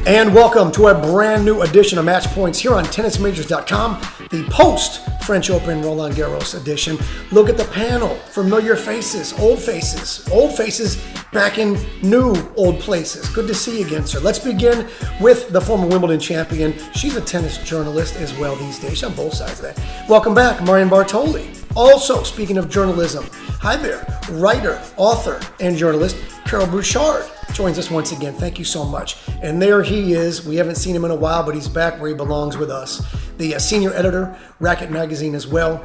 And welcome to a brand new edition of Match Points here on TennisMajors.com, the post-French Open Roland-Garros edition. Look at the panel, familiar faces back in new old places. Good to see you again, sir. Let's begin with the former Wimbledon champion. She's a tennis journalist as well these days. She's on both sides of that. Welcome back, Marion Bartoli. Also, speaking of journalism, hi there, writer, author, and journalist Carole Bouchard joins us once again. Thank you so much. And there he is. We haven't seen him in a while, but he's back where he belongs with us. The senior editor, Racket Magazine as well,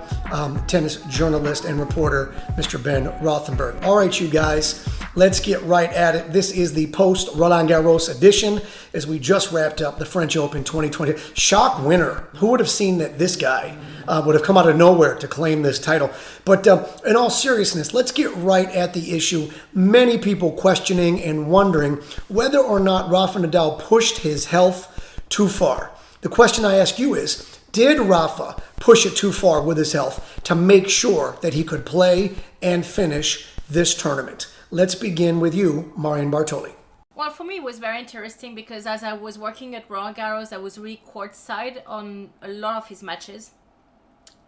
tennis journalist and reporter, Mr. Ben Rothenberg. All right, you guys, let's get right at it. This is the post-Roland-Garros edition as we just wrapped up the French Open 2020. Shock winner. Who would have seen that this guy would have come out of nowhere to claim this title? But in all seriousness, let's get right at the issue. Many people questioning and wondering whether or not Rafael Nadal pushed his health too far. The question I ask you is, did Rafa push it too far with his health to make sure that he could play and finish this tournament? Let's begin with you, Marion Bartoli. Well, for me, it was very interesting because as I was working at Roland-Garros, I was really courtside on a lot of his matches.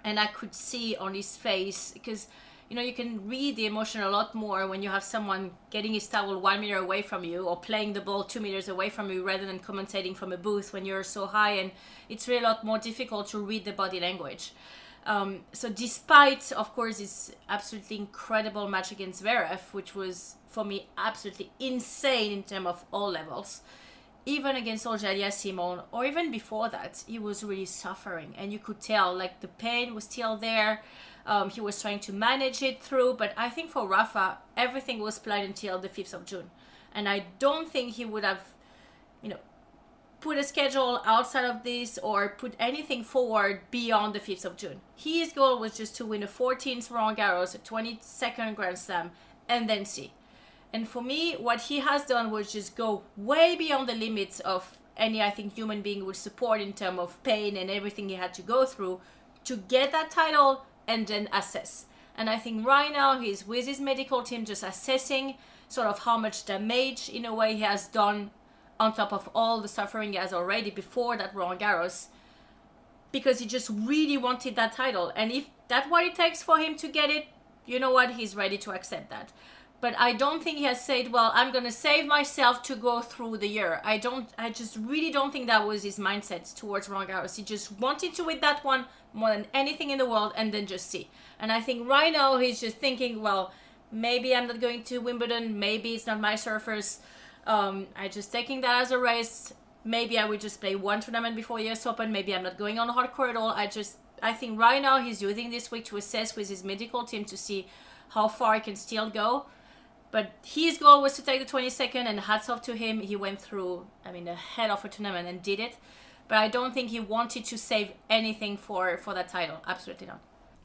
And I could see on his face, because, you know, you can read the emotion a lot more when you have someone getting his towel 1 meter away from you or playing the ball 2 meters away from you rather than commentating from a booth when you're so high. And it's really a lot more difficult to read the body language. So despite, of course, this absolutely incredible match against Zverev, which was, for me, absolutely insane in terms of all levels, even against Simon, or even before that, he was really suffering. And you could tell, like, the pain was still there. He was trying to manage it through. But I think for Rafa, everything was planned until the 5th of June. And I don't think he would have, you know, put a schedule outside of this or put anything forward beyond the 5th of June. His goal was just to win a 14th Roland-Garros, a 22nd Grand Slam, and then see. And for me, what he has done was just go way beyond the limits of any, I think, human being would support in terms of pain and everything he had to go through to get that title and then assess. And I think right now he's with his medical team just assessing sort of how much damage, in a way, he has done on top of all the suffering he has already before that Roland-Garros, because he just really wanted that title. And if that's what it takes for him to get it, you know what, he's ready to accept that. But I don't think he has said, well, I'm going to save myself to go through the year. I just really don't think that was his mindset towards Roland-Garros. He just wanted to win that one more than anything in the world and then just see. And I think right now he's just thinking, well, maybe I'm not going to Wimbledon. Maybe it's not my surface. I'm just taking that as a race. Maybe I would just play one tournament before US Open. Maybe I'm not going on hardcore at all. I think right now he's using this week to assess with his medical team to see how far he can still go. But his goal was to take the 22nd, and hats off to him. He went through, a hell of a tournament and did it. But I don't think he wanted to save anything for that title. Absolutely not.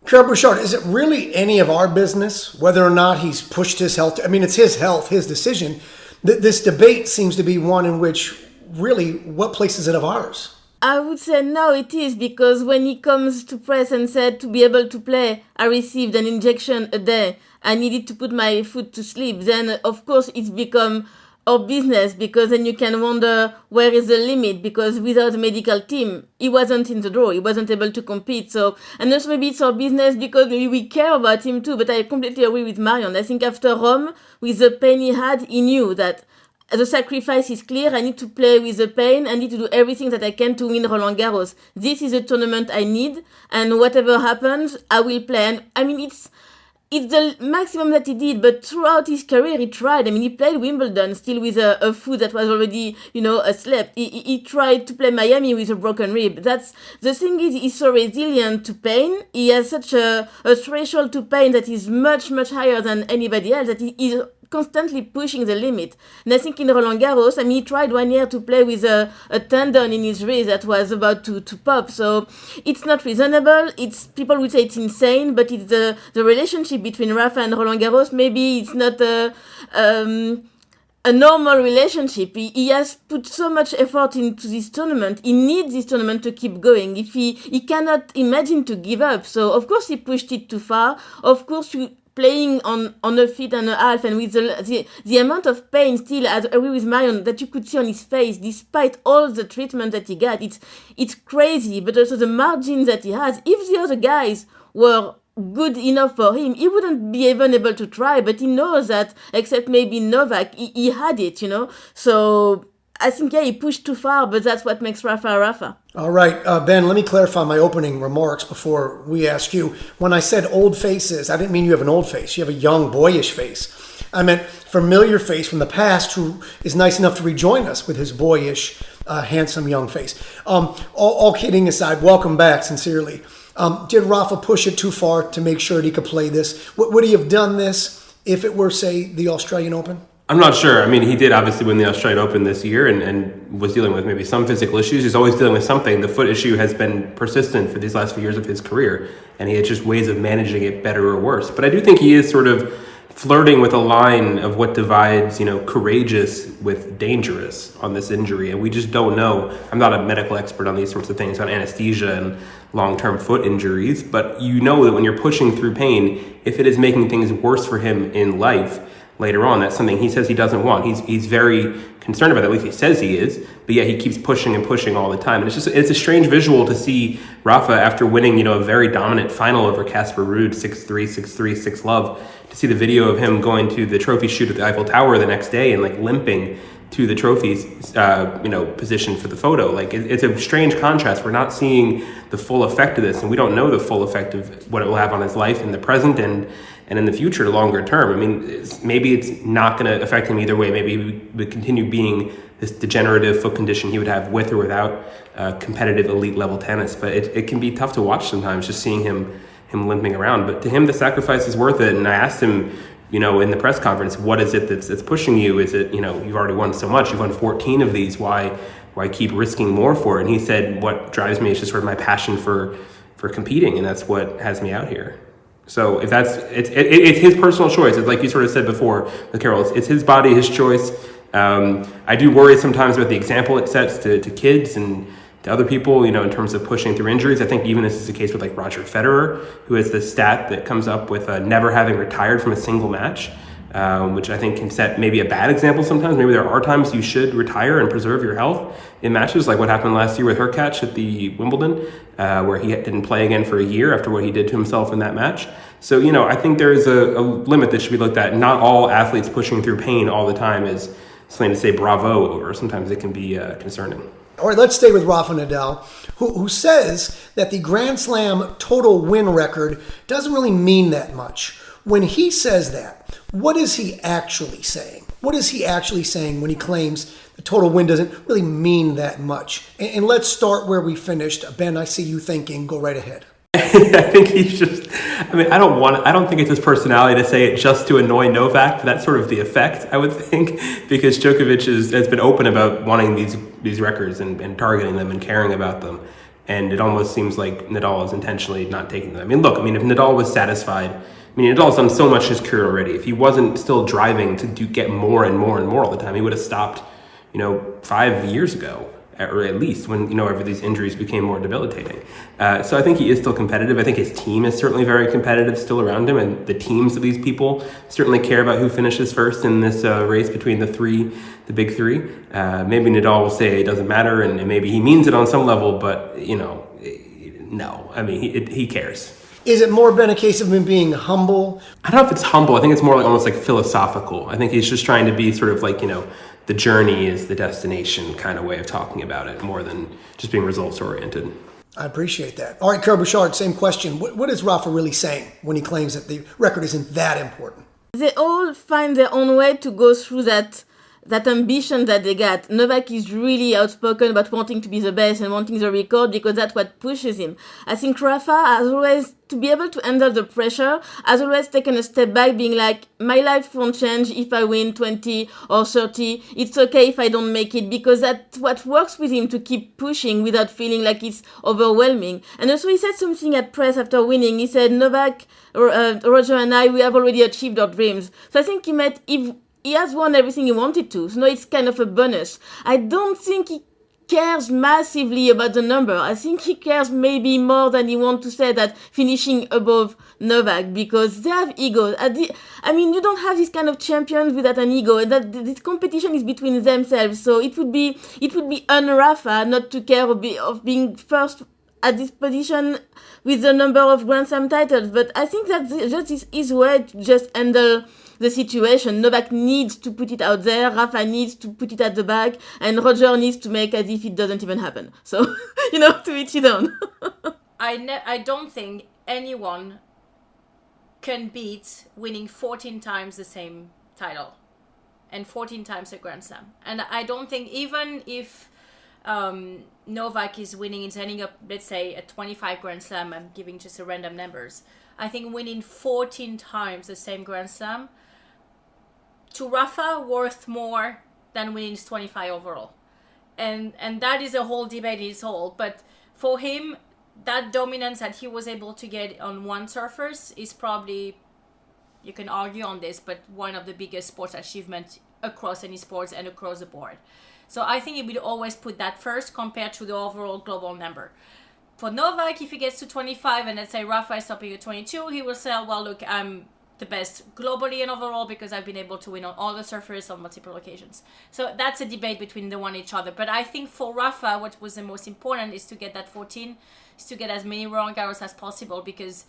Carole Bouchard, is it really any of our business whether or not he's pushed his health? It's his health, his decision. This debate seems to be one in which, really, what place is it of ours? I would say no, it is, because when he comes to press and said to be able to play, I received an injection a day. I needed to put my foot to sleep. Then, of course, it's become our business, because then you can wonder where is the limit, because without a medical team, he wasn't in the draw. He wasn't able to compete. So, and also maybe it's our business because maybe we care about him too. But I completely agree with Marion. I think after Rome, with the pain he had, he knew that the sacrifice is clear. I need to play with the pain. I need to do everything that I can to win Roland-Garros. This is a tournament I need, and whatever happens, I will play. And it's the maximum that he did, but throughout his career, he tried. He played Wimbledon still with a foot that was already, slept. He tried to play Miami with a broken rib. The thing is, he's so resilient to pain. He has such a threshold to pain that is much, much higher than anybody else, that he is constantly pushing the limit. And I think in Roland-Garros, he tried 1 year to play with a tendon in his wrist that was about to pop. So it's not reasonable. People would say it's insane, but it's the relationship between Rafa and Roland-Garros. Maybe it's not a normal relationship. He has put so much effort into this tournament. He needs this tournament to keep going. If he cannot imagine to give up. So of course he pushed it too far. Of course playing on a feet and a half, and with the amount of pain still, I agree with Marion, that you could see on his face, despite all the treatment that he got. It's crazy, but also the margin that he has. If the other guys were good enough for him, he wouldn't be even able to try, but he knows that, except maybe Novak, he had it, So I think, he pushed too far, but that's what makes Rafa Rafa. All right, Ben, let me clarify my opening remarks before we ask you. When I said old faces, I didn't mean you have an old face. You have a young, boyish face. I meant familiar face from the past who is nice enough to rejoin us with his boyish, handsome young face. All kidding aside, welcome back, sincerely. Did Rafa push it too far to make sure that he could play this? Would he have done this if it were, say, the Australian Open? I'm not sure. I mean, he did obviously win the Australian Open this year and was dealing with maybe some physical issues. He's always dealing with something. The foot issue has been persistent for these last few years of his career, and he had just ways of managing it better or worse. But I do think he is sort of flirting with a line of what divides, courageous with dangerous on this injury. And we just don't know. I'm not a medical expert on these sorts of things, on anesthesia and long-term foot injuries, but you know that when you're pushing through pain, if it is making things worse for him in life later on, that's something he says he doesn't want. He's very concerned about that. At least he says he is, but yeah, he keeps pushing and pushing all the time. And it's a strange visual to see Rafa after winning, a very dominant final over Casper Ruud, 6-3, 6-3, 6-love, to see the video of him going to the trophy shoot at the Eiffel Tower the next day and limping to the trophies, position for the photo. It's a strange contrast. We're not seeing the full effect of this, and we don't know the full effect of what it will have on his life in the present and in the future, longer term. I mean, maybe it's not going to affect him either way. Maybe he would continue being this degenerative foot condition he would have with or without competitive elite level tennis. But it can be tough to watch sometimes, just seeing him limping around. But to him, the sacrifice is worth it. And I asked him, in the press conference, what is it that's pushing you? Is it, you've already won so much. You've won 14 of these. Why keep risking more for it? And he said, what drives me is just sort of my passion for competing, and that's what has me out here. So if it's his personal choice. It's like you sort of said before with Carole, it's his body, his choice. I do worry sometimes about the example it sets to kids and to other people, in terms of pushing through injuries. I think even this is the case with Roger Federer, who has this stat that comes up with never having retired from a single match, which I think can set maybe a bad example sometimes. Maybe there are times you should retire and preserve your health in matches, like what happened last year with Hurkacz at the Wimbledon, where he didn't play again for a year after what he did to himself in that match. So, I think there is a limit that should be looked at. Not all athletes pushing through pain all the time is something to say bravo over. Sometimes it can be concerning. All right, let's stay with Rafa Nadal, who says that the Grand Slam total win record doesn't really mean that much. When he says that, what is he actually saying? What is he actually saying when he claims the total win doesn't really mean that much? And let's start where we finished. Ben, I see you thinking. Go right ahead. I think he's just, I don't think it's his personality to say it just to annoy Novak. That's sort of the effect, I would think, because Djokovic has been open about wanting these records and targeting them and caring about them. And it almost seems like Nadal is intentionally not taking them. If Nadal was satisfied, Nadal's done so much in his career already. If he wasn't still driving to get more and more and more all the time, he would have stopped, 5 years ago. Or at least when, whenever these injuries became more debilitating. So I think he is still competitive. I think his team is certainly very competitive still around him, and the teams of these people certainly care about who finishes first in this race between the big three. Maybe Nadal will say it doesn't matter, and maybe he means it on some level, but, no. He cares. Is it more been a case of him being humble? I don't know if it's humble. I think it's more almost philosophical. I think he's just trying to be sort of the journey is the destination kind of way of talking about it, more than just being results oriented. I appreciate that. All right, Carole Bouchard, same question. What is Rafa really saying when he claims that the record isn't that important? They all find their own way to go through that ambition that they got. Novak is really outspoken about wanting to be the best and wanting the record because that's what pushes him. I think Rafa has always, to be able to handle the pressure, has always taken a step back, being like, my life won't change if I win 20 or 30. It's okay if I don't make it, because that's what works with him to keep pushing without feeling like it's overwhelming. And also he said something at press after winning. He said, Novak, Roger and I, we have already achieved our dreams. So I think he has won everything he wanted to. So now it's kind of a bonus. I don't think he cares massively about the number. I think he cares maybe more than he wants to say that finishing above Novak, because they have egos. You don't have this kind of champions without an ego, and that this competition is between themselves. So it would be on Rafa not to care of being first at this position with the number of Grand Slam titles. But I think that's just his way to just handle the situation. Novak needs to put it out there, Rafa needs to put it at the back, and Roger needs to make as if it doesn't even happen. So, to each his own. I don't think anyone can beat winning 14 times the same title and 14 times a Grand Slam. And I don't think, even if Novak is winning, is ending up, let's say, at 25 Grand Slam, I'm giving just a random numbers, I think winning 14 times the same Grand Slam, to Rafa, worth more than winning 25 overall. And that is a whole debate in its whole. But for him, that dominance that he was able to get on one surface is probably, you can argue on this, but one of the biggest sports achievements across any sports and across the board. So I think he would always put that first compared to the overall global number. For Novak, if he gets to 25 and let's say Rafa is stopping at 22, he will say, well, look, I'm the best globally and overall because I've been able to win on all the surfaces on multiple occasions. So that's a debate between the one each other. But I think for Rafa, what was the most important is to get that 14, is to get as many Roland-Garros as possible, because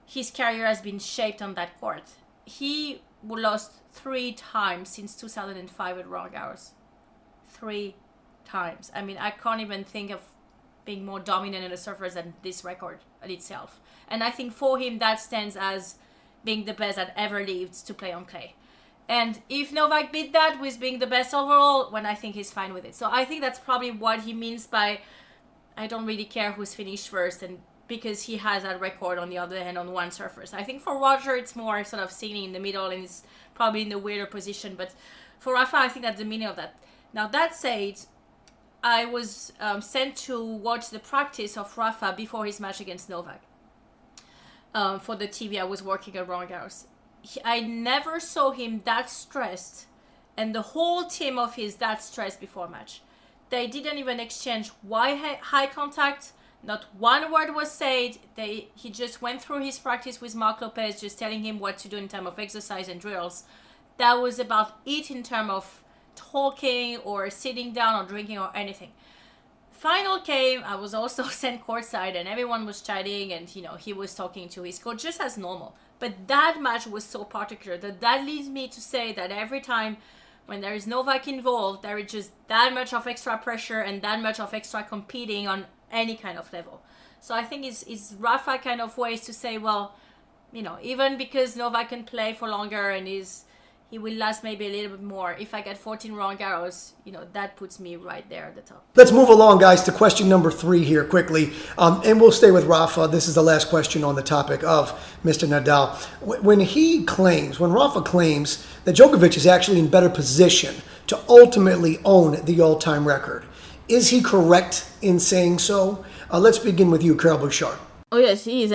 his career has been shaped on that court. He lost 3 times since 2005 at Roland-Garros. 3 times. I can't even think of being more dominant in a surface than this record in itself. And I think for him that stands as being the best that ever lived to play on clay. And if Novak beat that with being the best overall, when I think he's fine with it. So I think that's probably what he means by, I don't really care who's finished first, and because he has that record on the other hand on one surface. I think for Roger it's more sort of sitting in the middle and it's probably in the weirder position. But for Rafa, I think that's the meaning of that. Now that said, I was sent to watch the practice of Rafa before his match against Novak. For the TV I was working at Roland-Garros. I never saw him that stressed, and the whole team of his that stressed before a match. They didn't even exchange high contact. Not one word was said. He just went through his practice with Marc Lopez, just telling him what to do in terms of exercise and drills. That was about it in terms of talking or sitting down or drinking or anything. Final came, I was also sent courtside and everyone was chatting and he was talking to his coach just as normal. But that match was so particular that leads me to say that every time when there is Novak involved, there is just that much of extra pressure and that much of extra competing on any kind of level. So I think it's Rafa kind of ways to say, well, even because Novak can play for longer and he will last maybe a little bit more. If I get 14 Roland-Garros, that puts me right there at the top. Let's move along, guys, to question number 3 here quickly. And we'll stay with Rafa. This is the last question on the topic of Mr. Nadal. When Rafa claims that Djokovic is actually in better position to ultimately own the all-time record, is he correct in saying so? Let's begin with you, Carole Bouchard. Oh yes, he is.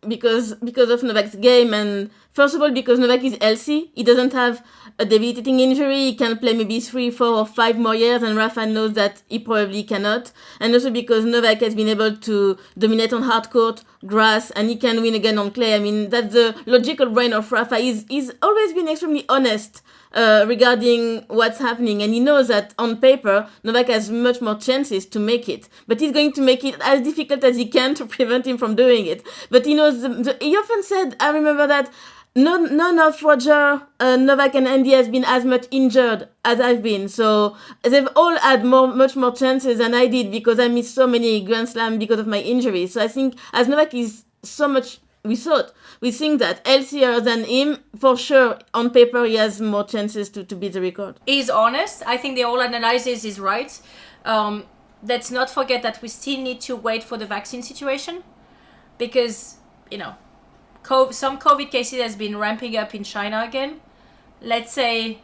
Because of Novak's game, and first of all, because Novak is healthy, he doesn't have a debilitating injury. He can play maybe 3, 4, or 5 more years, and Rafa knows that he probably cannot. And also because Novak has been able to dominate on hard court, grass, and he can win again on clay. That's the logical brain of Rafa. He's always been extremely honest regarding what's happening, and he knows that on paper Novak has much more chances to make it, but he's going to make it as difficult as he can to prevent him from doing it. But he knows he often said, I remember that none of Roger, Novak and Andy has been as much injured as I've been, so they've all had much more chances than I did, because I missed so many Grand Slam because of my injuries. So I think as Novak is so much, we think that healthier than him, for sure, on paper, he has more chances to beat the record. He's honest. I think the whole analysis is right. Let's not forget that we still need to wait for the vaccine situation, because, some COVID cases has been ramping up in China again. Let's say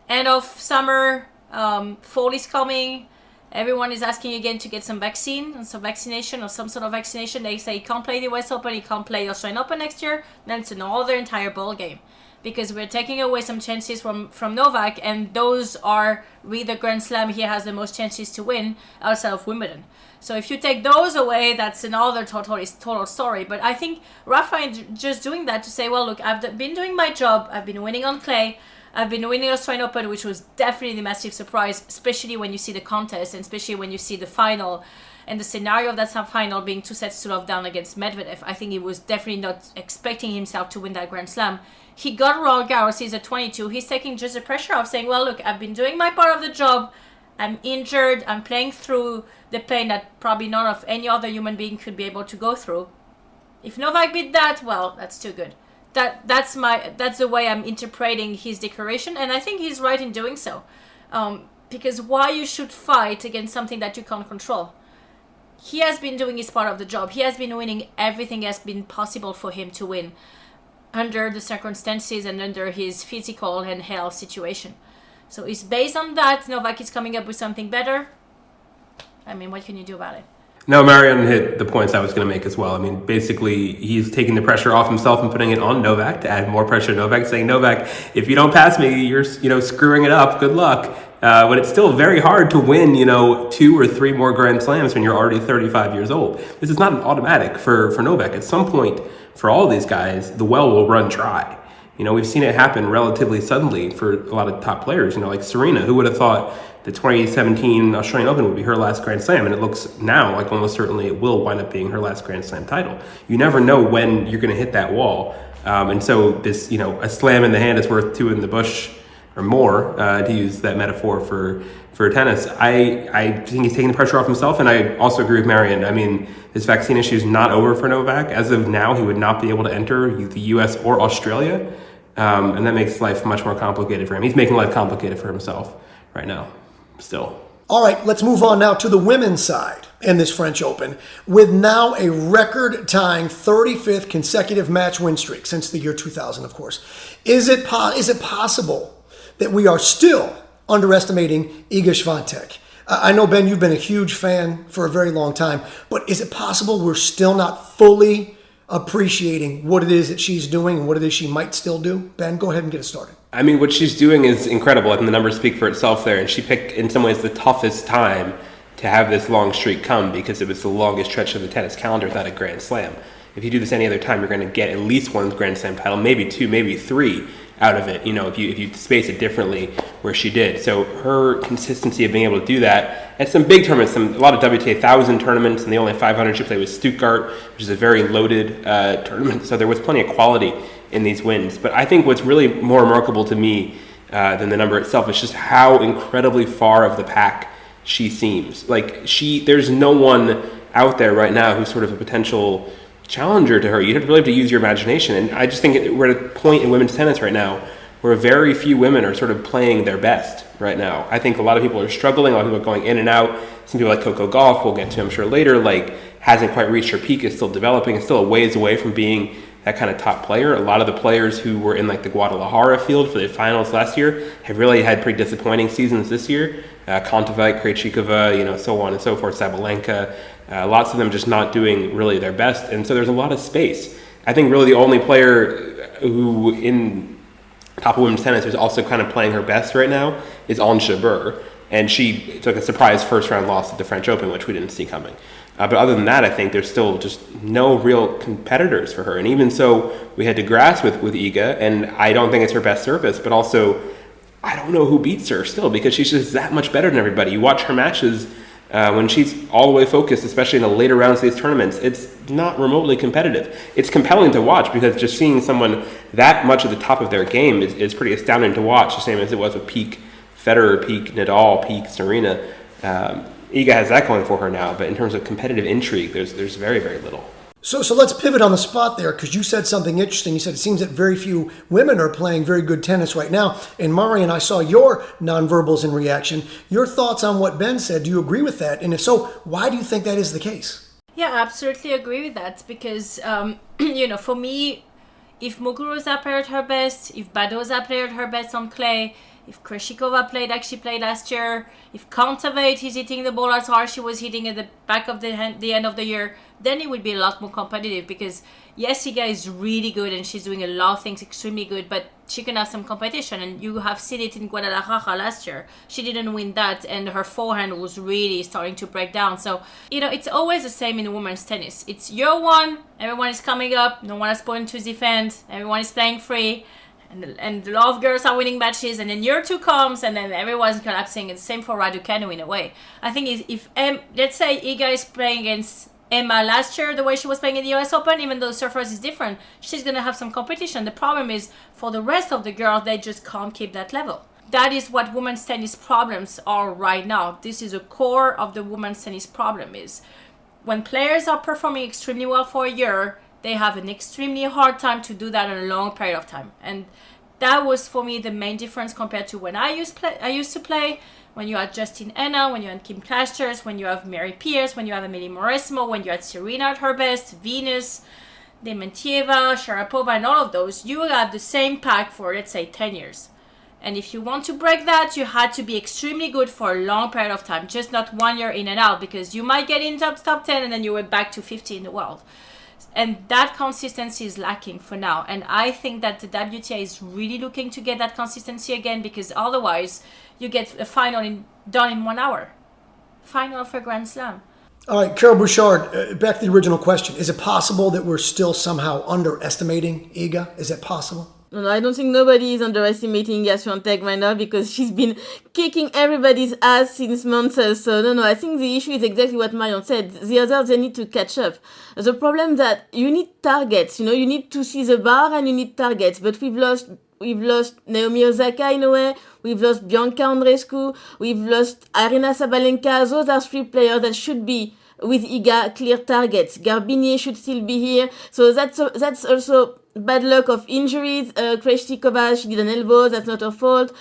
end of summer, fall is coming, Everyone is asking again to get some vaccine and some vaccination or some sort of vaccination. They say he can't play the US Open, he can't play the Australian Open next year. Then it's another entire ball game, because we're taking away some chances from Novak, and those are really the Grand Slam he has the most chances to win outside of Wimbledon. So if you take those away, that's another total story. But I think Rafa is just doing that to say, well, look, I've been doing my job. I've been winning on clay. I've been winning Australian Open, which was definitely the massive surprise, especially when you see the contest and especially when you see the final and the scenario of that final being 2-0 down against Medvedev. I think he was definitely not expecting himself to win that Grand Slam. He got Roland-Garros, he's at 22. He's taking just the pressure off, saying, well, look, I've been doing my part of the job. I'm injured. I'm playing through the pain that probably none of any other human being could be able to go through. If Novak beat that, well, that's too good. That's the way I'm interpreting his declaration, and I think he's right in doing so. Because why you should fight against something that you can't control? He has been doing his part of the job. He has been winning everything has been possible for him to win under the circumstances and under his physical and health situation. So it's based on that. Novak is coming up with something better. I mean, what can you do about it? No, Marion hit the points I was going to make as well. I mean, basically, he's taking the pressure off himself and putting it on Novak to add more pressure to Novak, saying, Novak, if you don't pass me, you're screwing it up. Good luck. When it's still very hard to win, 2 or 3 more Grand Slams when you're already 35 years old. This is not an automatic for Novak. At some point, for all these guys, the well will run dry. We've seen it happen relatively suddenly for a lot of top players, like Serena. Who would have thought the 2017 Australian Open would be her last Grand Slam? And it looks now like almost certainly it will wind up being her last Grand Slam title. You never know when you're going to hit that wall. And so this, a slam in the hand is worth 2 in the bush or more, to use that metaphor for tennis. I think he's taking the pressure off himself. And I also agree with Marion. I mean, this vaccine issue is not over for Novak. As of now, he would not be able to enter the US or Australia. And that makes life much more complicated for him. He's making life complicated for himself right now, still. All right, let's move on now to the women's side in this French Open, with now a record-tying 35th consecutive match win streak since the year 2000, of course. Is it possible that we are still underestimating Iga Swiatek? I know, Ben, you've been a huge fan for a very long time, but is it possible we're still not fully appreciating what it is that she's doing and what it is she might still do? Ben, go ahead and get us started. I mean, what she's doing is incredible. I think the numbers speak for itself there. And she picked, in some ways, the toughest time to have this long streak come, because it was the longest stretch of the tennis calendar without a Grand Slam. If you do this any other time, you're going to get at least 1 Grand Slam title, maybe 2, maybe 3 out of it, if you space it differently where she did. So her consistency of being able to do that at some big tournaments, a lot of WTA 1000 tournaments, and the only 500 she played was Stuttgart, which is a very loaded tournament. So there was plenty of quality in these wins. But I think what's really more remarkable to me than the number itself is just how incredibly far of the pack she seems. Like there's no one out there right now who's sort of a potential challenger to her. You really have to use your imagination. And I just think we're at a point in women's tennis right now where very few women are sort of playing their best right now. I think a lot of people are struggling. A lot of people are going in and out. Some people like Coco Gauff, we'll get to I'm sure later, hasn't quite reached her peak, is still developing, is still a ways away from being that kind of top player. A lot of the players who were in the Guadalajara field for the finals last year have really had pretty disappointing seasons this year. Kontaveit, Krejcikova, so on and so forth, Sabalenka, lots of them just not doing really their best. And so there's a lot of space. I think really the only player who in top of women's tennis who's also kind of playing her best right now is Ons Jabeur. And she took a surprise first round loss at the French Open, which we didn't see coming. But other than that, I think there's still just no real competitors for her. And even so, we had to grasp with Iga, and I don't think it's her best service, but also I don't know who beats her still, because she's just that much better than everybody. You watch her matches when she's all the way focused, especially in the later rounds of these tournaments, it's not remotely competitive. It's compelling to watch because just seeing someone that much at the top of their game is pretty astounding to watch, the same as it was with peak Federer, peak Nadal, peak Serena. Iga has that going for her now, but in terms of competitive intrigue, there's very, very little. So let's pivot on the spot there, because you said something interesting. You said it seems that very few women are playing very good tennis right now. And Marion, I saw your nonverbals in reaction. Your thoughts on what Ben said, do you agree with that? And if so, why do you think that is the case? Yeah, I absolutely agree with that, because, for me, if Muguruza played her best, if Badoza played her best on clay, if Krejcikova played like she played last year, if Kontaveit is hitting the ball as hard as she was hitting at the back of the end of the year, then it would be a lot more competitive because yes, Iga is really good and she's doing a lot of things extremely good, but she can have some competition, and you have seen it in Guadalajara last year. She didn't win that, and her forehand was really starting to break down. So, it's always the same in women's tennis. It's year one, everyone is coming up, no one has point to defend, everyone is playing free, and a lot of girls are winning matches, and then year two comes, and then everyone's collapsing. It's the same for Raducanu in a way. I think if let's say Iga is playing against Emma last year, the way she was playing in the US Open, even though the surface is different, she's going to have some competition. The problem is, for the rest of the girls, they just can't keep that level. That is what women's tennis problems are right now. This is a core of the women's tennis problem is when players are performing extremely well for a year, they have an extremely hard time to do that in a long period of time. And that was, for me, the main difference compared to when I used to play. When you had Justine Henin, when you had Kim Clijsters, when you have Mary Pierce, when you have Amelie Mauresmo, when you had Serena at her best, Venus, Dementieva, Sharapova, and all of those, you have the same pack for, let's say, 10 years. And if you want to break that, you had to be extremely good for a long period of time, just not 1 year in and out, because you might get in top 10 and then you were back to 50 in the world. And that consistency is lacking for now. And I think that the WTA is really looking to get that consistency again, because otherwise you get a final done in 1 hour. Final of a Grand Slam. All right, Carole Bouchard, back to the original question. Is it possible that we're still somehow underestimating Iga? Is that possible? No, I don't think nobody is underestimating Iga Swiatek right now because she's been kicking everybody's ass since months. So no, I think the issue is exactly what Marion said. The others, they need to catch up. The problem that you need targets. You need to see the bar and you need targets. But we've lost Naomi Osaka in a way. We've lost Bianca Andreescu. We've lost Arina Sabalenka. Those are three players that should be with Iga clear targets. Garbinier should still be here. So that's also bad luck of injuries. Krejcikova, she did an elbow. That's not her fault.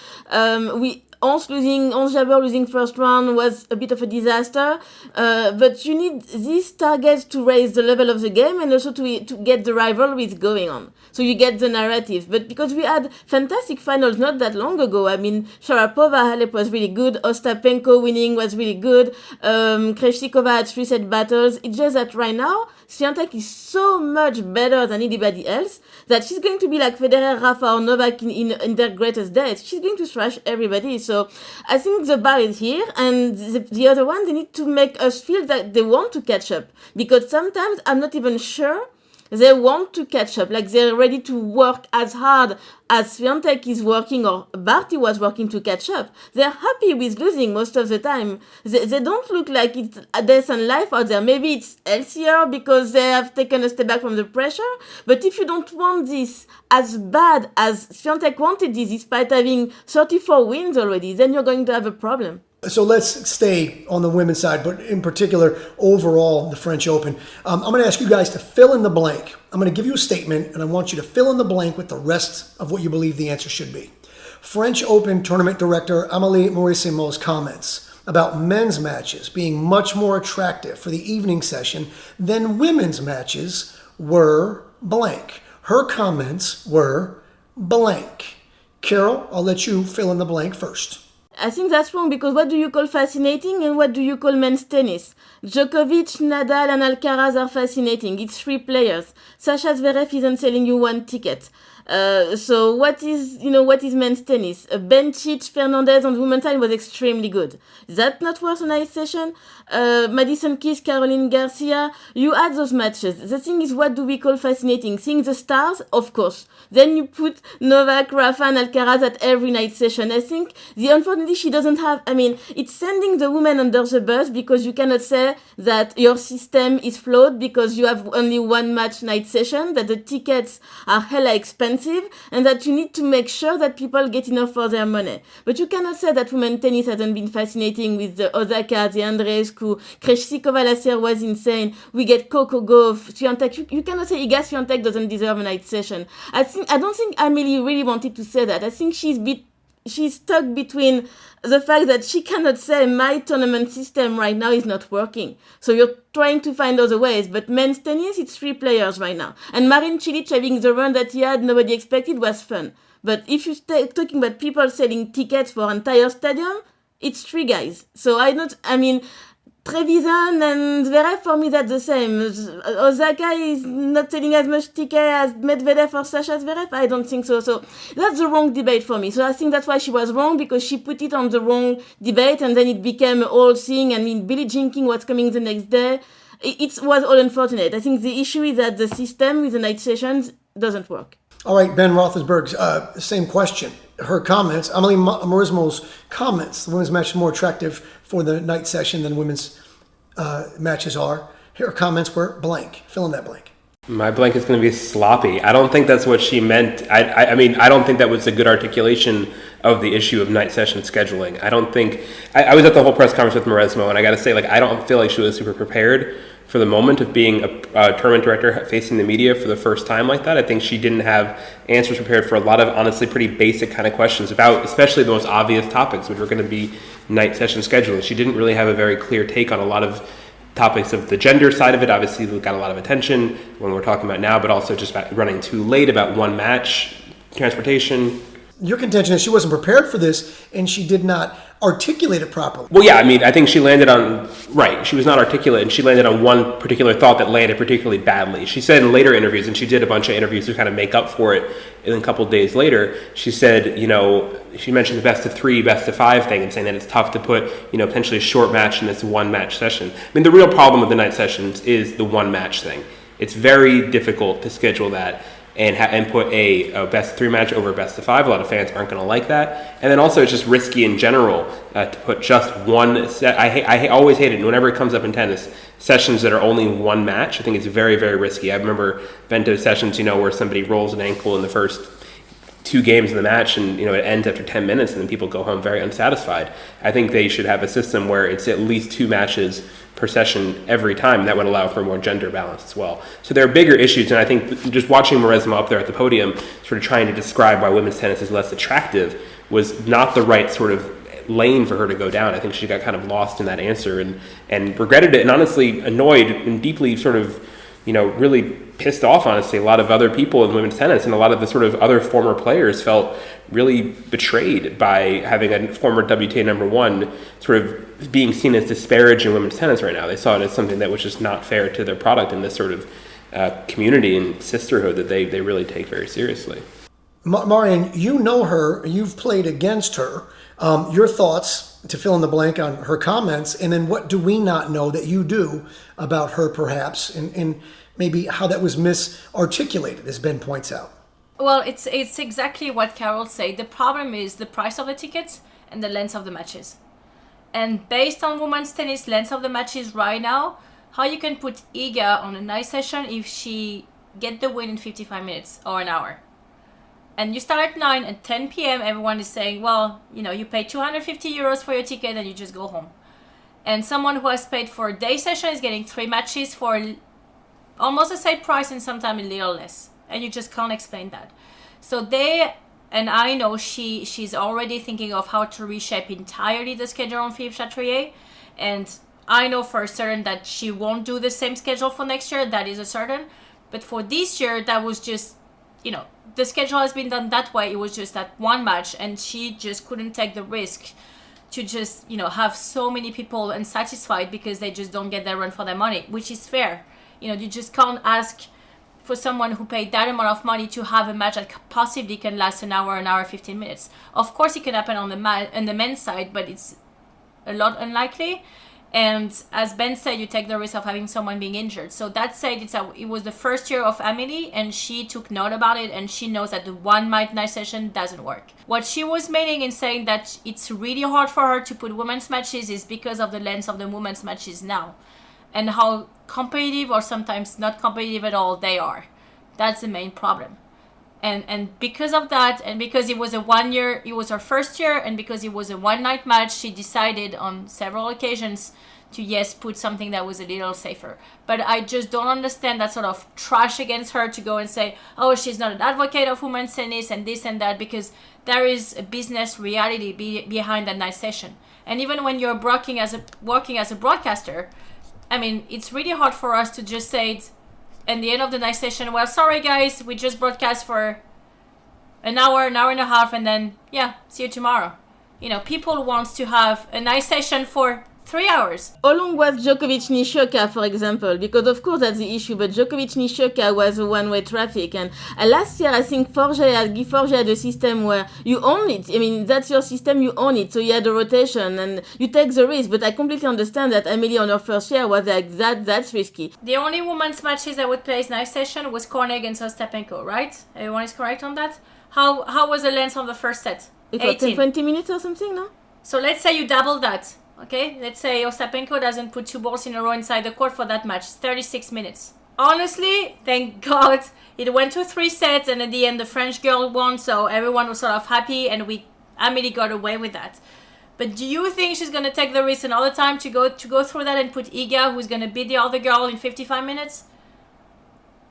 Ons Jabeur losing first round was a bit of a disaster. But you need these targets to raise the level of the game and also to get the rivalries going on. So you get the narrative. But because we had fantastic finals not that long ago, I mean, Sharapova Halep was really good. Ostapenko winning was really good. Krejcikova had 3-set battles. It's just that right now, Swiatek is so much better than anybody else that she's going to be like Federer, Rafa, or Novak in their greatest days. She's going to thrash everybody. So I think the bar is here, and the other one, they need to make us feel that they want to catch up. Because sometimes I'm not even sure they want to catch up. Like they're ready to work as hard as Swiatek is working or Barty was working to catch up. They're happy with losing most of the time. They don't look like it's a death and life out there. Maybe it's healthier because they have taken a step back from the pressure. But if you don't want this as bad as Swiatek wanted this, despite having 34 wins already, then you're going to have a problem. So let's stay on the women's side, but in particular, overall, the French Open. I'm going to ask you guys to fill in the blank. I'm going to give you a statement, and I want you to fill in the blank with the rest of what you believe the answer should be. French Open Tournament Director Amelie Mauresmo's comments about men's matches being much more attractive for the evening session than women's matches were blank. Her comments were blank. Carole, I'll let you fill in the blank first. I think that's wrong because what do you call fascinating and what do you call men's tennis? Djokovic, Nadal and Alcaraz are fascinating. It's 3 players. Sasha Zverev isn't selling you 1 ticket. So what is men's tennis? Bencic, Fernandez on the women's side was extremely good. Is that not worth a nice session? Madison Keys, Caroline Garcia, you add those matches. The thing is, what do we call fascinating? Seeing the stars? Of course. Then you put Novak, Rafa and Alcaraz at every night session. I think unfortunately she doesn't have, it's sending the women under the bus because you cannot say that your system is flawed because you have only 1 match night session, that the tickets are hella expensive, and that you need to make sure that people get enough for their money. But you cannot say that women's tennis hasn't been fascinating with the Osaka, the Andreescu, Krejcikova last year was insane. We get Coco Gauff, Swiatek. You cannot say Iga Swiatek doesn't deserve a night session. I don't think Amelie really wanted to say that. I think she's she's stuck between the fact that she cannot say my tournament system right now is not working. So you're trying to find other ways. But men's tennis, it's 3 players right now. And Marin Cilic having the run that he had, nobody expected, was fun. But if you're talking about people selling tickets for entire stadium, it's 3 guys. So Trevisan and Zverev, for me, that's the same. Osaka is not selling as much ticket as Medvedev or Sasha Zverev. I don't think so. So that's the wrong debate for me. So I think that's why she was wrong, because she put it on the wrong debate, and then it became a whole thing. Billie Jean King, what's coming the next day. It was all unfortunate. I think the issue is that the system with the night sessions doesn't work. All right, Ben Rothenberg, same question. Her comments, Amelie Mauresmo's comments, the women's match is more attractive for the night session than women's matches are. Her comments were blank. Fill in that blank. My blank is going to be sloppy. I don't think that's what she meant. I don't think that was a good articulation of the issue of night session scheduling. I don't think... I was at the whole press conference with Mauresmo, and I got to say, I don't feel like she was super prepared for the moment of being a tournament director facing the media for the first time like that. I think she didn't have answers prepared for a lot of honestly pretty basic kind of questions about especially the most obvious topics, which were going to be night session scheduling. She didn't really have a very clear take on a lot of topics of the gender side of it. Obviously, we got a lot of attention when we're talking about now, but also just about running too late, about one match, transportation. Your contention is she wasn't prepared for this, and she did not articulate it properly. Well, yeah, I think she landed on, right, she was not articulate, and she landed on one particular thought that landed particularly badly. She said in later interviews, and she did a bunch of interviews to kind of make up for it, and then a couple of days later, she said, she mentioned the best of 3, best of 5 thing, and saying that it's tough to put, potentially a short match in this one match session. The real problem with the night sessions is the one match thing. It's very difficult to schedule that and put a best of 3 match over a best of 5. A lot of fans aren't going to like that. And then also it's just risky in general to put just one set. I always hate it whenever it comes up in tennis, sessions that are only one match. I think it's very, very risky. I remember been to sessions, where somebody rolls an ankle in the first 2 games of the match and, it ends after 10 minutes and then people go home very unsatisfied. I think they should have a system where it's at least 2 matches per session every time. That would allow for more gender balance as well. So there are bigger issues, and I think just watching Mauresmo up there at the podium sort of trying to describe why women's tennis is less attractive was not the right sort of lane for her to go down. I think she got kind of lost in that answer and regretted it, and honestly annoyed and deeply sort of, really pissed off, honestly. A lot of other people in women's tennis and a lot of the sort of other former players felt really betrayed by having a former WTA number 1 sort of being seen as disparaging women's tennis right now. They saw it as something that was just not fair to their product and this sort of community and sisterhood that they really take very seriously. Marion, you know her, you've played against her. Your thoughts, to fill in the blank on her comments, and then what do we not know that you do about her perhaps, and maybe how that was misarticulated, as Ben points out. Well, it's exactly what Carole said. The problem is the price of the tickets and the length of the matches. And based on women's tennis length of the matches right now, how you can put Iga on a night session if she get the win in 55 minutes or an hour. And you start at 9 and 10 p.m. everyone is saying, well, you pay 250 euros for your ticket and you just go home. And someone who has paid for a day session is getting 3 matches for almost the same price and sometimes a little less. And you just can't explain that. So and I know she's already thinking of how to reshape entirely the schedule on Philippe Chatrier. And I know for certain that she won't do the same schedule for next year. That is a certain. But for this year, that was just, the schedule has been done that way. It was just that one match, and she just couldn't take the risk to just, have so many people unsatisfied because they just don't get their run for their money, which is fair. You just can't ask for someone who paid that amount of money to have a match that possibly can last an hour, 15 minutes. Of course, it can happen on the men's side, but it's a lot unlikely. And as Ben said, you take the risk of having someone being injured. So that said, it was the first year of Amelie, and she took note about it, and she knows that the one night session doesn't work. What she was meaning in saying that it's really hard for her to put women's matches is because of the length of the women's matches now, and how competitive or sometimes not competitive at all they are. That's the main problem. And because of that, and because it was her first year, and because it was a one night match, she decided on several occasions yes, put something that was a little safer. But I just don't understand that sort of trash against her to go and say, oh, she's not an advocate of women's tennis and this and that, because there is a business reality behind that night session. And even when you're working as a broadcaster, I mean, it's really hard for us to just say it at the end of the night session, well, sorry guys, we just broadcast for an hour and a half, and then, yeah, see you tomorrow. You know, people want to have a night session for 3 hours. How long was Djokovic-Nishioka, for example? Because of course that's the issue, but Djokovic-Nishioka was a one-way traffic. And last year, I think Guy Forget had a system where you own it. I mean, that's your system, you own it. So you had a rotation and you take the risk. But I completely understand that Amelie on her first year was like, that's risky. The only women's matches I would play as night session was Cornet against Ostapenko, right? Everyone is correct on that? How was the length of the first set? It was 20 minutes or something, no? So let's say you double that. Okay, let's say Ostapenko doesn't put 2 balls in a row inside the court for that match. 36 minutes. Honestly, thank God it went to 3 sets, and at the end the French girl won, so everyone was sort of happy, and Amelie got away with that. But do you think she's gonna take the risk another time to go through that and put Iga, who's gonna beat the other girl in 55 minutes?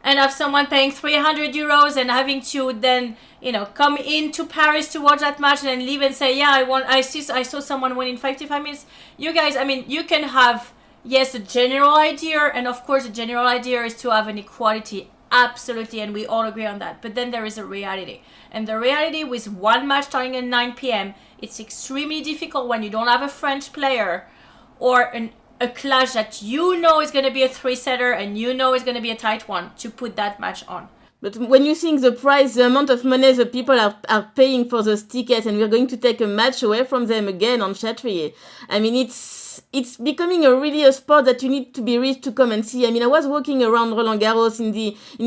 And have someone paying 300 euros and having to then, you know, come into Paris to watch that match and then leave and say, yeah, I saw someone win in 55 minutes. You guys, I mean, you can have, yes, a general idea, and of course the general idea is to have an equality, absolutely, and we all agree on that. But then there is a reality. And the reality with one match starting at 9 p.m., it's extremely difficult when you don't have a French player or a clash that you know is going to be a 3-setter and you know is going to be a tight one to put that match on. But when you think the price, the amount of money the people are paying for those tickets, and we're going to take a match away from them again on Chatrier, I mean, it's becoming a sport that you need to be rich to come and see. I mean, I was walking around Roland-Garros in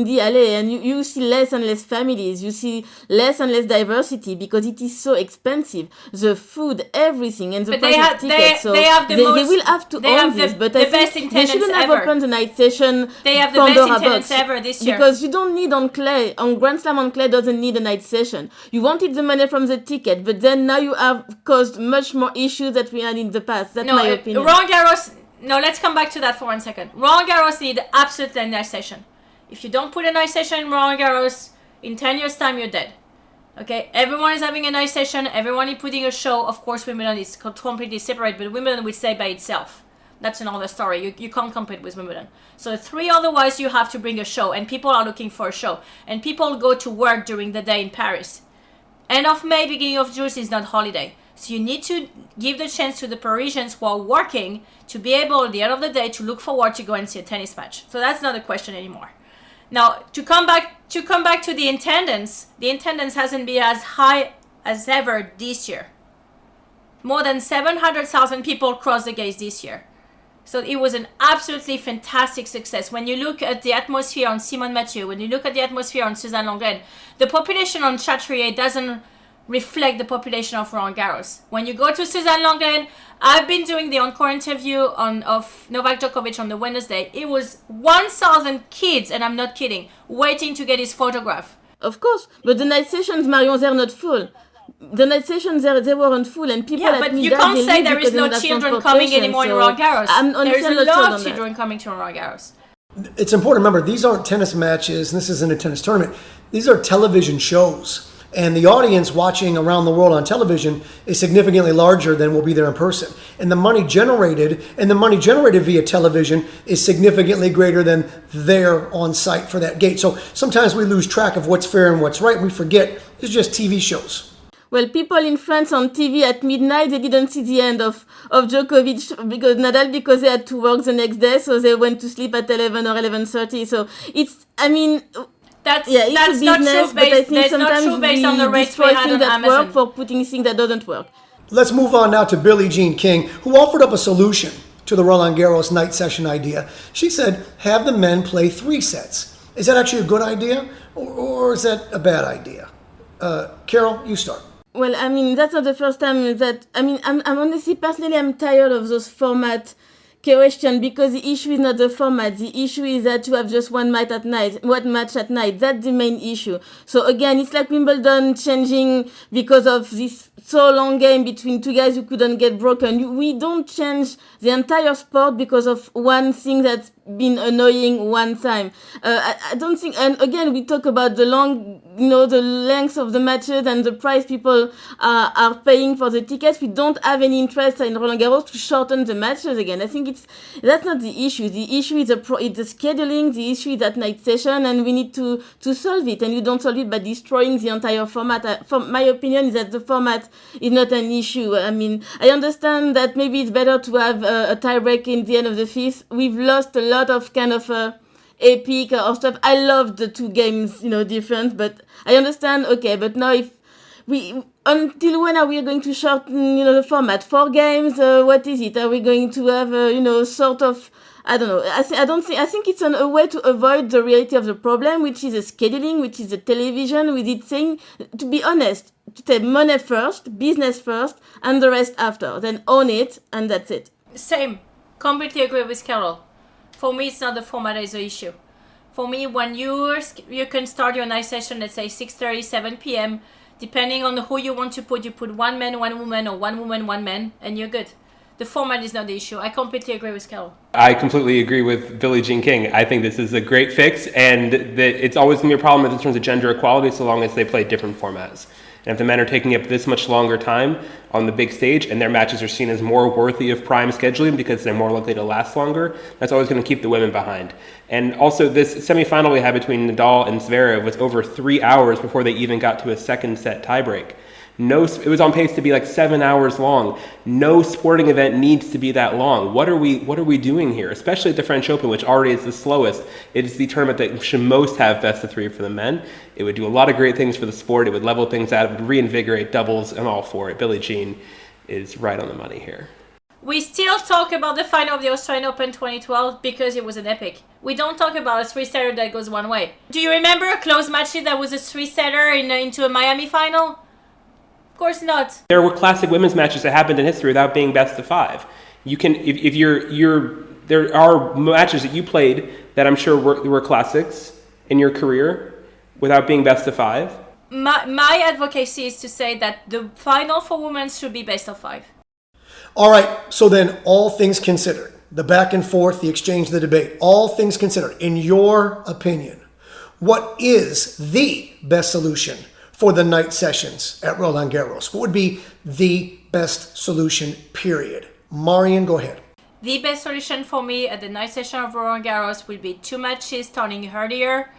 the alley, and you see less and less families, you see less and less diversity because it is so expensive. The food, everything, and the price of tickets. So they will have to own this, but I think they shouldn't have opened the night session. They have the best attendance ever this year. Because you don't need on Grand Slam on clay doesn't need a night session. You wanted the money from the ticket, but then now you have caused much more issues that we had in the past. That's my opinion. Roland-Garros, no, let's come back to that for 1 second. Roland-Garros need absolutely a night session. If you don't put a night session in Roland-Garros, in 10 years' time, you're dead. Okay, everyone is having a night session, everyone is putting a show. Of course, Wimbledon is completely separate, but Wimbledon will stay by itself. That's another story. You can't compete with Wimbledon. So 3 otherwise, you have to bring a show, and people are looking for a show. And people go to work during the day in Paris. End of May, beginning of June is not holiday. So you need to give the chance to the Parisians who are working to be able, at the end of the day, to look forward to go and see a tennis match. So that's not a question anymore. Now, to come back to the attendance hasn't been as high as ever this year. More than 700,000 people crossed the gates this year. So it was an absolutely fantastic success. When you look at the atmosphere on Simone Mathieu, when you look at the atmosphere on Suzanne Lenglen, the population on Chatrier doesn't reflect the population of Roland-Garros. When you go to Suzanne Lenglen, I've been doing the encore interview of Novak Djokovic on the Wednesday. It was 1,000 kids, and I'm not kidding, waiting to get his photograph. Of course, but the night sessions, Marion, they're not full. The night sessions, they weren't full, and people. Yeah, but you can't say there is no children coming anymore in Roland-Garros. There's a lot of children coming to Roland-Garros. It's important to remember, these aren't tennis matches, and this isn't a tennis tournament. These are television shows. And the audience watching around the world on television is significantly larger than will be there in person. And the money generated via television is significantly greater than there on site for that gate. So sometimes we lose track of what's fair and what's right. We forget it's just TV shows. Well, people in France on TV at midnight, they didn't see the end of Djokovic because Nadal because they had to work the next day, so they went to sleep at 11 or 11:30. So it's, I mean. That's business, not true based on the rates we had on Amazon. Work for putting things that doesn't work. Let's move on now to Billie Jean King, who offered up a solution to the Roland-Garros night session idea. She said, have the men play 3 sets. Is that actually a good idea, or is that a bad idea? Carole, you start. Well, I mean, that's not the first time that, I mean, I'm honestly, personally, I'm tired of those format question, because the issue is not the format. The issue is that you have just one match at night. That's the main issue. So again, it's like Wimbledon changing because of this so long game between two guys who couldn't get broken. We don't change the entire sport because of one thing that's been annoying one time. I don't think, and again, we talk about the length of the matches and the price people are paying for the tickets. We don't have any interest in Roland-Garros to shorten the matches again. I think that's not the issue. The issue is it's the scheduling. The issue is that night session, and we need to solve it. And you don't solve it by destroying the entire format. My opinion is that the format is not an issue. I mean, I understand that maybe it's better to have a tiebreak in the end of the fifth. We've lost a lot of kind of epic or stuff. I love the two games, different, but I understand. Okay, but now until when are we going to shorten, the format? 4 games? What is it? Are we going to have, sort of? I don't know. I think it's a way to avoid the reality of the problem, which is the scheduling, which is the television, with it saying, to be honest, to take money first, business first, and the rest after. Then own it, and that's it. Same. Completely agree with Carole. For me, it's not the format that is the issue. For me, when you can start your night session, let's say 6:30, 7 p.m., depending on who you want to put, you put 1 man, 1 woman, or 1 woman, 1 man, and you're good. The format is not the issue. I completely agree with Carole. I completely agree with Billie Jean King. I think this is a great fix, and that it's always going to be a problem in terms of gender equality so long as they play different formats. And if the men are taking up this much longer time on the big stage and their matches are seen as more worthy of prime scheduling because they're more likely to last longer, that's always going to keep the women behind. And also this semifinal we had between Nadal and Zverev was over 3 hours before they even got to a second set tiebreak. It was on pace to be like 7 hours long. No sporting event needs to be that long. What are we doing here? Especially at the French Open, which already is the slowest. It is the tournament that should most have best of 3 for the men. It would do a lot of great things for the sport. It would level things out. It would reinvigorate doubles and all for it. Billie Jean is right on the money here. We still talk about the final of the Australian Open 2012 because it was an epic. We don't talk about a 3-setter that goes one way. Do you remember close matches that was a 3-setter into a Miami final? Of course not. There were classic women's matches that happened in history without being best of 5. You can, if there are matches that you played that I'm sure were classics in your career without being best of 5. My advocacy is to say that the final for women should be best of 5. All right, so then all things considered, the back and forth, the exchange, the debate, all things considered, in your opinion, what is the best solution for the night sessions at Roland-Garros? What would be the best solution, period? Marion, go ahead. The best solution for me at the night session of Roland-Garros will be 2 matches starting earlier.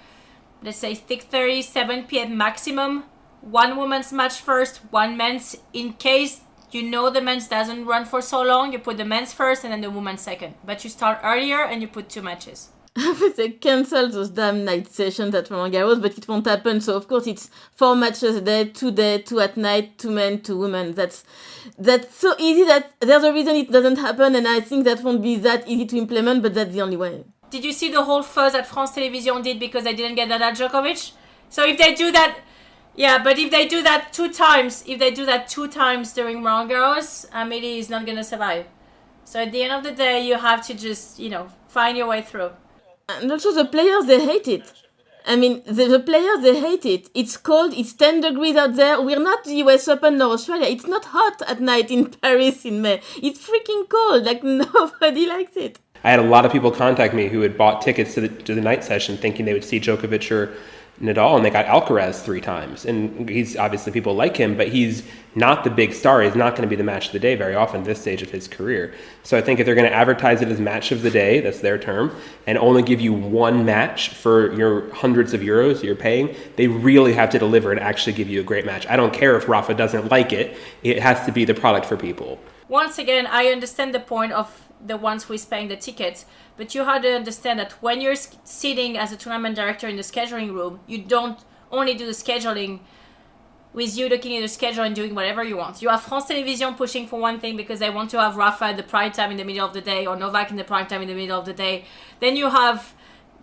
Let's say 6:30, 7 p.m. maximum. 1 women's match first, 1 men's. In case the men's doesn't run for so long, you put the men's first and then the women's second. But you start earlier and you put 2 matches. I would say cancel those damn night sessions at Roland-Garros, but it won't happen. So of course it's 4 matches a day, 2 at night, 2 men, 2 women. That's so easy that there's a reason it doesn't happen, and I think that won't be that easy to implement, but that's the only way. Did you see the whole fuss that France Télévisions did because they didn't get Nadal Djokovic? So if they do that, but if they do that 2 times, during Roland-Garros, Amelie is not going to survive. So at the end of the day, you have to just, find your way through. And also the players, they hate it. I mean, the players, they hate it. It's cold, it's 10 degrees out there. We're not the US Open nor Australia. It's not hot at night in Paris in May. It's freaking cold. Like, nobody likes it. I had a lot of people contact me who had bought tickets to the night session thinking they would see Djokovic or Nadal, and they got Alcaraz 3 times. And he's obviously, people like him, but he's not the big star. He's not going to be the match of the day very often at this stage of his career. So I think if they're going to advertise it as match of the day, that's their term, and only give you 1 match for your hundreds of euros you're paying, they really have to deliver and actually give you a great match. I don't care if Rafa doesn't like it. It has to be the product for people. Once again, I understand the point of the ones who is paying the tickets, but you have to understand that when you're sitting as a tournament director in the scheduling room, you don't only do the scheduling with you looking at the schedule and doing whatever you want. You have France Télévisions pushing for one thing because they want to have Rafa at the prime time in the middle of the day, or Novak in the prime time in the middle of the day. Then you have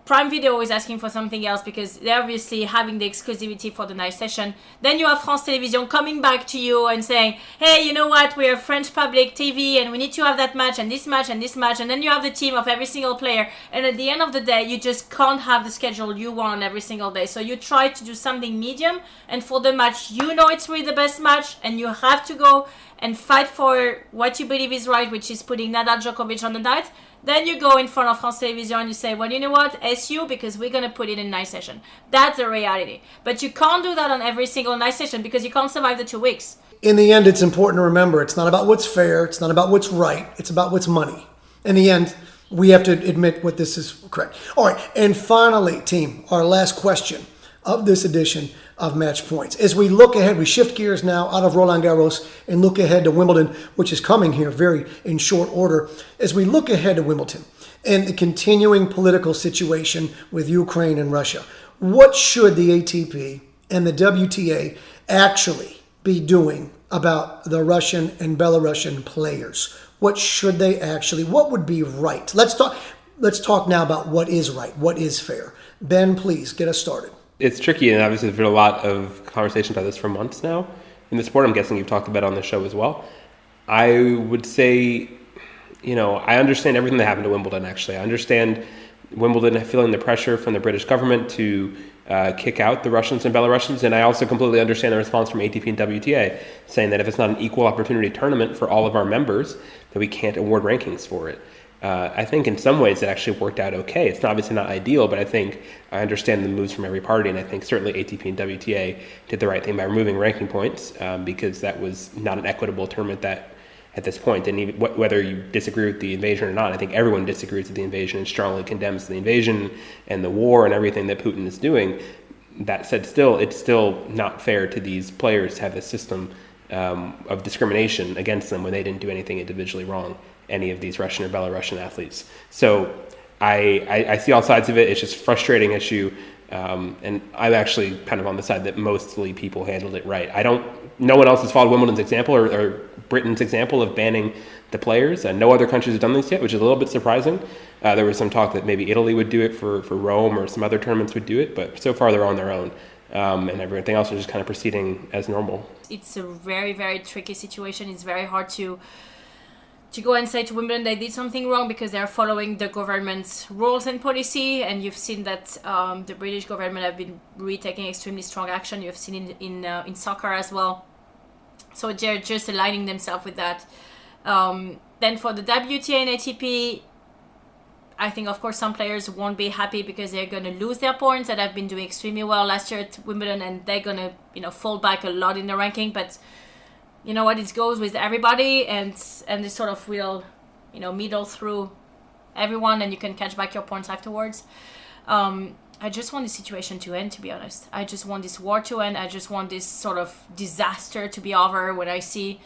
Prime Video is asking for something else because they're obviously having the exclusivity for the night session. Then you have France Télévisions coming back to you and saying, hey, you know what, we're French public TV and we need to have that match and this match and this match. And then you have the team of every single player. And at the end of the day, you just can't have the schedule you want every single day. So you try to do something medium. And for the match, you know it's really the best match and you have to go and fight for what you believe is right, which is putting Nadal Djokovic on the night. Then you go in front of France Télévisions and you say, well, you know what, SU, because we're going to put it in night session. That's the reality. But you can't do that on every single night session because you can't survive the 2 weeks. In the end, it's important to remember it's not about what's fair. It's not about what's right. It's about what's money. In the end, we have to admit what this is correct. All right. And finally, team, our last question of this edition of Match Points. As we look ahead, we shift gears now out of Roland-Garros and look ahead to Wimbledon, which is coming here very in short order. As we look ahead to Wimbledon and the continuing political situation with Ukraine and Russia, what should the ATP and the WTA actually be doing about the Russian and Belarusian players? What should they actually, what would be right? Let's talk now about what is right, what is fair. Ben, please get us started. It's tricky, and obviously there's been a lot of conversation about this for months now in the sport. I'm guessing you've talked about it on the show as well. I would say, I understand everything that happened to Wimbledon, actually. I understand Wimbledon feeling the pressure from the British government to kick out the Russians and Belarusians, and I also completely understand the response from ATP and WTA, saying that if it's not an equal opportunity tournament for all of our members, that we can't award rankings for it. I think in some ways it actually worked out okay. It's obviously not ideal, but I think I understand the moves from every party, and I think certainly ATP and WTA did the right thing by removing ranking points because that was not an equitable tournament that at this point. And even whether you disagree with the invasion or not, I think everyone disagrees with the invasion and strongly condemns the invasion and the war and everything that Putin is doing. That said, it's still not fair to these players to have a system of discrimination against them when they didn't do anything individually wrong, any of these Russian or Belarusian athletes. So I see all sides of it. It's just a frustrating issue. And I'm actually kind of on the side that mostly people handled it right. No one else has followed Wimbledon's example or Britain's example of banning the players. No other countries have done this yet, which is a little bit surprising. There was some talk that maybe Italy would do it for Rome, or some other tournaments would do it, but so far they're on their own. And everything else is just kind of proceeding as normal. It's a very, very tricky situation. It's very hard to go and say to Wimbledon they did something wrong because they're following the government's rules and policy, and you've seen that the British government have been really taking extremely strong action. You've seen it in soccer as well. So they're just aligning themselves with that. Then for the WTA and ATP, I think, of course, some players won't be happy because they're going to lose their points that have been doing extremely well last year at Wimbledon, and they're going to fall back a lot in the ranking. But you know what, it goes with everybody, and they sort of will, middle through everyone, and you can catch back your points afterwards. I just want the situation to end, to be honest. I just want this war to end. I just want this sort of disaster to be over. When I see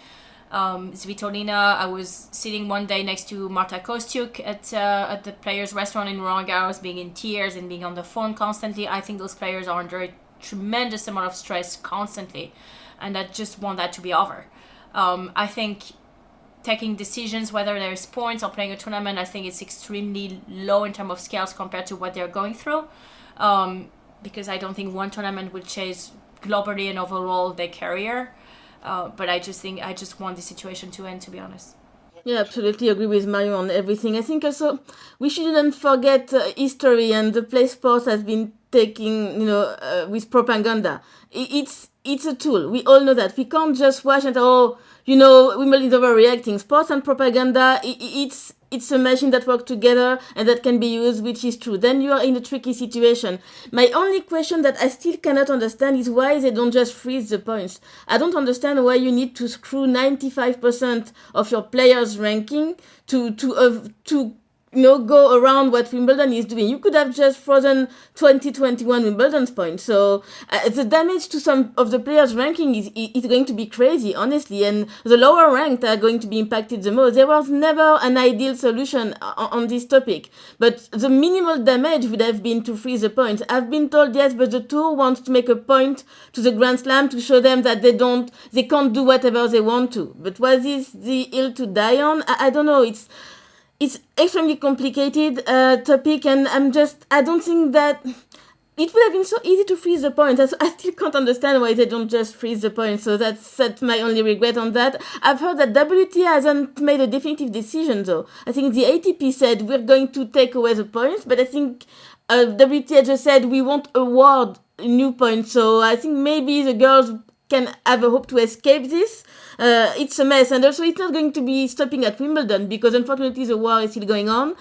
Svitolina, I was sitting one day next to Marta Kostyuk at the players' restaurant in Roland-Garros, being in tears and being on the phone constantly. I think those players are under a tremendous amount of stress constantly, and I just want that to be over. I think taking decisions, whether there's points or playing a tournament, I think it's extremely low in terms of scales compared to what they're going through, because I don't think one tournament will change globally and overall their career. But I just want the situation to end, to be honest. Yeah, absolutely agree with Marion on everything. I think also we shouldn't forget history and the play sport has been taking, with propaganda. It's a tool. We all know that. We can't just watch and Wimbledon is overreacting. Sports and propaganda, it's a machine that works together and that can be used, which is true. Then you are in a tricky situation. My only question that I still cannot understand is why they don't just freeze the points. I don't understand why you need to screw 95% of your players' ranking to go around what Wimbledon is doing. You could have just frozen 2021 Wimbledon's points. So the damage to some of the players' ranking is going to be crazy, honestly. And the lower ranked are going to be impacted the most. There was never an ideal solution on this topic. But the minimal damage would have been to freeze the points. I've been told, yes, but the tour wants to make a point to the Grand Slam to show them that they can't do whatever they want to. But was this the hill to die on? I don't know. it's extremely complicated topic, and I don't think that it would have been so easy to freeze the points. I still can't understand why they don't just freeze the points. So that's my only regret on that. I've heard that WTA hasn't made a definitive decision though. I think the ATP said we're going to take away the points, but I think WTA just said we won't award new points. So I think maybe the girls can have a hope to escape this. It's a mess, and also it's not going to be stopping at Wimbledon because unfortunately the war is still going on.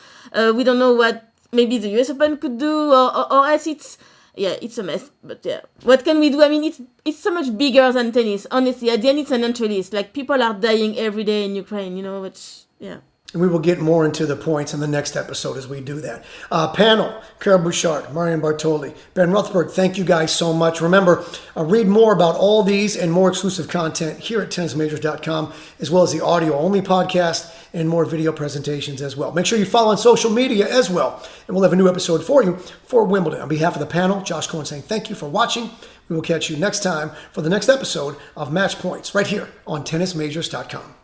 We don't know what maybe the US Open could do, or else it's a mess. But yeah, what can we do? I mean, it's so much bigger than tennis. Honestly, at the end, it's an interlist. Like, people are dying every day in Ukraine, you know, it's, yeah. And we will get more into the points in the next episode as we do that. Panel, Carole Bouchard, Marion Bartoli, Ben Rothenberg, thank you guys so much. Remember, read more about all these and more exclusive content here at tennismajors.com, as well as the audio-only podcast and more video presentations as well. Make sure you follow on social media as well, and we'll have a new episode for you for Wimbledon. On behalf of the panel, Josh Cohen saying thank you for watching. We will catch you next time for the next episode of Match Points right here on tennismajors.com.